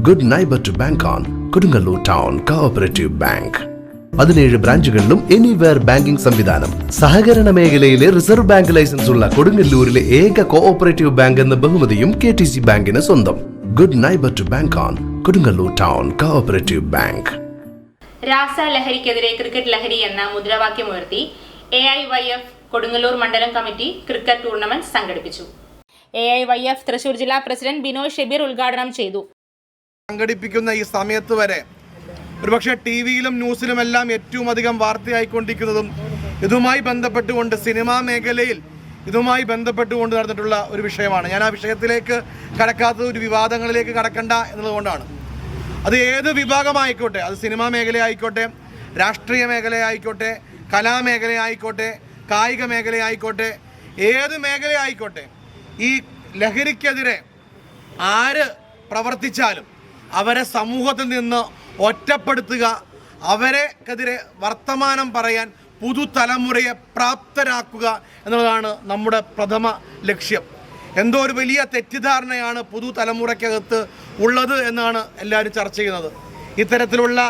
Good neighbor to bank on. Kodungalur Town Cooperative Bank. 17 ബ്രാഞ്ചുകളിലും anywhere banking സംവിധാനം. സഹകരണ മേഖലയിലെ റിസർവ് ബാങ്ക് ലൈസൻസ് ഉള്ള കൊടുങ്ങല്ലൂരിലെ ഏക കോഓപ്പറേറ്റീവ് ബാങ്ക് എന്ന ബഹുമതിയും KTC ബാങ്കിന് സ്വന്തം. Good neighbor to bank on. Kodungallur Town Cooperative Bank. രാസ ലഹരിക്കെതിരെ ക്രിക്കറ്റ് ലഹരി എന്ന മുദ്രാവാക്യമുയർത്തി AIYF കൊടുങ്ങല്ലൂർ മണ്ഡലം കമ്മിറ്റി ക്രിക്കറ്റ് ടൂർണമെന്റ് സംഘടിപ്പിച്ചു. AIYF തൃശൂർ ജില്ലാ പ്രസിഡന്റ് ബിനോയ് ഷെബീർ ഉദ്ഘാടനം ചെയ്തു. സംഘടിപ്പിക്കുന്ന ഈ സമയത്ത് വരെ ഒരുപക്ഷെ ടിവിയിലും ന്യൂസിലുമെല്ലാം ഏറ്റവും അധികം വാർത്തയായിക്കൊണ്ടിരിക്കുന്നതും ഇതുമായി ബന്ധപ്പെട്ടുകൊണ്ട് സിനിമാ മേഖലയിൽ ഇതുമായി ബന്ധപ്പെട്ടുകൊണ്ട് നടന്നിട്ടുള്ള ഒരു വിഷയമാണ്. ഞാൻ ആ വിഷയത്തിലേക്ക് കടക്കാത്തത് ഒരു വിവാദങ്ങളിലേക്ക് കടക്കണ്ട എന്നുള്ളതുകൊണ്ടാണ്. അത് ഏത് വിഭാഗമായിക്കോട്ടെ, അത് സിനിമാ മേഖലയായിക്കോട്ടെ, രാഷ്ട്രീയ മേഖലയായിക്കോട്ടെ, കലാമേഖലയായിക്കോട്ടെ, കായിക മേഖലയായിക്കോട്ടെ, ഏത് മേഖലയായിക്കോട്ടെ, ഈ ലഹരിക്കെതിരെ ആര് പ്രവർത്തിച്ചാലും അവരെ സമൂഹത്തിൽ നിന്ന് ഒറ്റപ്പെടുത്തുക, അവരെക്കെതിരെ വർത്തമാനം പറയാൻ പുതുതലമുറയെ പ്രാപ്തരാക്കുക എന്നുള്ളതാണ് നമ്മുടെ പ്രഥമ ലക്ഷ്യം. എന്തോ ഒരു വലിയ തെറ്റിദ്ധാരണയാണ് പുതുതലമുറയ്ക്കകത്ത് ഉള്ളത് എന്നാണ് എല്ലാവരും ചർച്ച ചെയ്യുന്നത്. ഇത്തരത്തിലുള്ള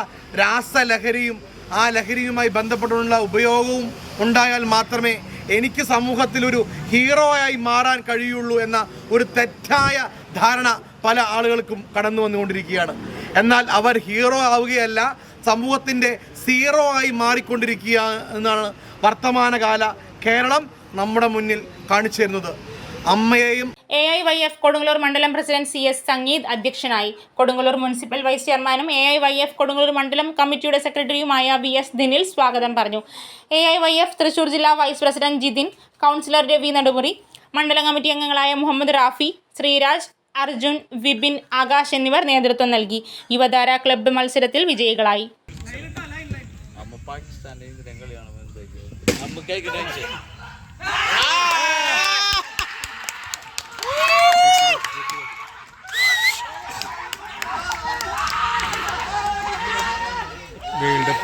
രാസലഹരിയും ആ ലഹരിയുമായി ബന്ധപ്പെട്ടുള്ള ഉപയോഗവും ഉണ്ടായാൽ മാത്രമേ എനിക്ക് സമൂഹത്തിലൊരു ഹീറോയായി മാറാൻ കഴിയുള്ളൂ എന്ന ഒരു തെറ്റായ ധാരണ പല ആളുകൾക്കും കടന്നു വന്നുകൊണ്ടിരിക്കുകയാണ്. എന്നാൽ അവർ ഹീറോ ആവുകയല്ല, സമൂഹത്തിൻ്റെ സീറോ ആയി മാറിക്കൊണ്ടിരിക്കുക എന്നാണ് വർത്തമാനകാല കേരളം നമ്മുടെ മുന്നിൽ കാണിച്ചു തരുന്നത്. അമ്മയെയും AIYF കൊടുങ്ങല്ലൂർ മണ്ഡലം പ്രസിഡന്റ് CS സംഗീത് അധ്യക്ഷനായി. കൊടുങ്ങല്ലൂർ മുനിസിപ്പൽ വൈസ് ചെയർമാനും AIYF കൊടുങ്ങല്ലൂർ മണ്ഡലം കമ്മിറ്റിയുടെ സെക്രട്ടറിയുമായ VS ദിനിൽ സ്വാഗതം പറഞ്ഞു. AIYF തൃശൂർ ജില്ലാ vice president Jithin, councillor Ravi Nedumuri, മണ്ഡലം കമ്മിറ്റി അംഗങ്ങളായ മുഹമ്മദ് റാഫി, ശ്രീരാജ്, അർജുൻ, വിപിൻ, ആകാശ് എന്നിവർ നേതൃത്വം നൽകി. യുവതാര ക്ലബ്ബ് മത്സരത്തിൽ വിജയികളായി. വേൾഡ്